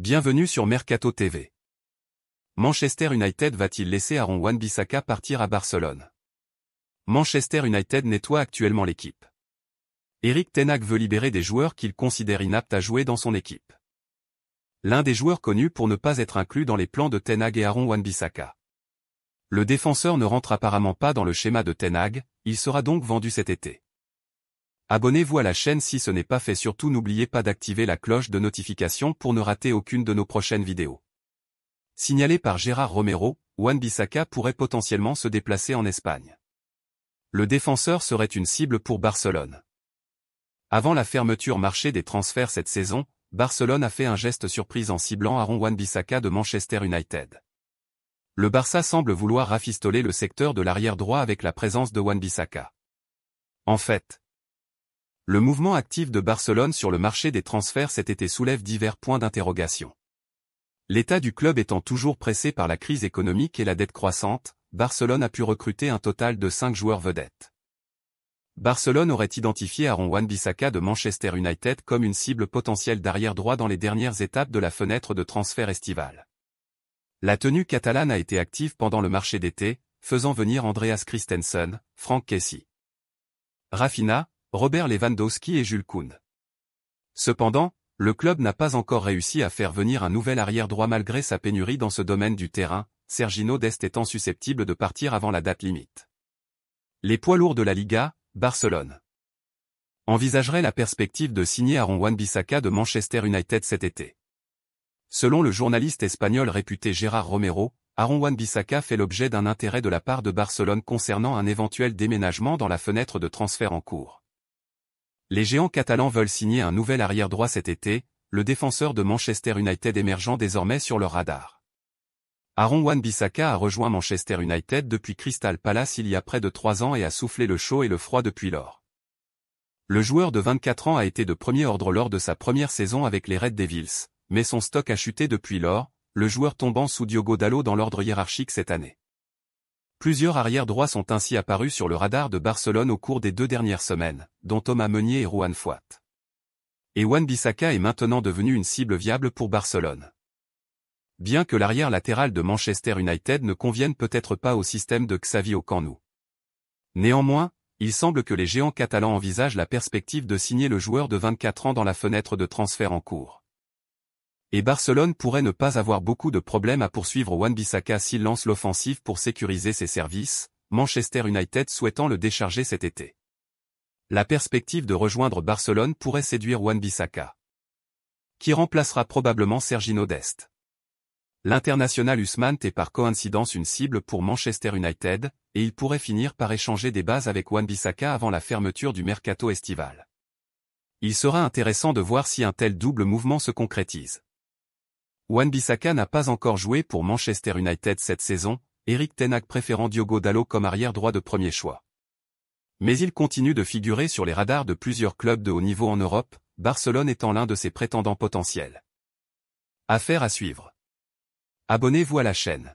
Bienvenue sur Mercato TV. Manchester United va-t-il laisser Aaron Wan-Bissaka partir à Barcelone? Manchester United nettoie actuellement l'équipe. Erik ten Hag veut libérer des joueurs qu'il considère inaptes à jouer dans son équipe. L'un des joueurs connus pour ne pas être inclus dans les plans de ten Hag est Aaron Wan-Bissaka. Le défenseur ne rentre apparemment pas dans le schéma de ten Hag, il sera donc vendu cet été. Abonnez-vous à la chaîne si ce n'est pas fait, surtout n'oubliez pas d'activer la cloche de notification pour ne rater aucune de nos prochaines vidéos. Signalé par Gérard Romero, Wan-Bissaka pourrait potentiellement se déplacer en Espagne. Le défenseur serait une cible pour Barcelone. Avant la fermeture marché des transferts cette saison, Barcelone a fait un geste surprise en ciblant Aaron Wan-Bissaka de Manchester United. Le Barça semble vouloir rafistoler le secteur de l'arrière droit avec la présence de Wan-Bissaka. En fait, le mouvement actif de Barcelone sur le marché des transferts cet été soulève divers points d'interrogation. L'état du club étant toujours pressé par la crise économique et la dette croissante, Barcelone a pu recruter un total de 5 joueurs vedettes. Barcelone aurait identifié Aaron Wan-Bissaka de Manchester United comme une cible potentielle d'arrière droit dans les dernières étapes de la fenêtre de transfert estivale. La tenue catalane a été active pendant le marché d'été, faisant venir Andreas Christensen, Franck Kessie, Rafinha, Robert Lewandowski et Jules Koundé. Cependant, le club n'a pas encore réussi à faire venir un nouvel arrière droit malgré sa pénurie dans ce domaine du terrain, Serginho Dest étant susceptible de partir avant la date limite. Les poids lourds de la Liga, Barcelone envisagerait la perspective de signer Aaron Wan-Bissaka de Manchester United cet été. Selon le journaliste espagnol réputé Gérard Romero, Aaron Wan-Bissaka fait l'objet d'un intérêt de la part de Barcelone concernant un éventuel déménagement dans la fenêtre de transfert en cours. Les géants catalans veulent signer un nouvel arrière droit cet été, le défenseur de Manchester United émergeant désormais sur leur radar. Aaron Wan-Bissaka a rejoint Manchester United depuis Crystal Palace il y a près de 3 ans et a soufflé le chaud et le froid depuis lors. Le joueur de 24 ans a été de premier ordre lors de sa première saison avec les Red Devils, mais son stock a chuté depuis lors, le joueur tombant sous Diogo Dalot dans l'ordre hiérarchique cette année. Plusieurs arrières droits sont ainsi apparus sur le radar de Barcelone au cours des 2 dernières semaines, dont Thomas Meunier et Ruan Foyth. Et Wan-Bissaka est maintenant devenu une cible viable pour Barcelone. Bien que l'arrière latéral de Manchester United ne convienne peut-être pas au système de Xavi Ocanou. Néanmoins, il semble que les géants catalans envisagent la perspective de signer le joueur de 24 ans dans la fenêtre de transfert en cours. Et Barcelone pourrait ne pas avoir beaucoup de problèmes à poursuivre Wan-Bissaka s'il lance l'offensive pour sécuriser ses services, Manchester United souhaitant le décharger cet été. La perspective de rejoindre Barcelone pourrait séduire Wan-Bissaka, qui remplacera probablement Serginho Dest. L'international Usmane est par coïncidence une cible pour Manchester United, et il pourrait finir par échanger des bases avec Wan-Bissaka avant la fermeture du mercato estival. Il sera intéressant de voir si un tel double mouvement se concrétise. Wan-Bissaka n'a pas encore joué pour Manchester United cette saison, Erik ten Hag préférant Diogo Dalot comme arrière droit de premier choix. Mais il continue de figurer sur les radars de plusieurs clubs de haut niveau en Europe, Barcelone étant l'un de ses prétendants potentiels. Affaire à suivre. Abonnez-vous à la chaîne.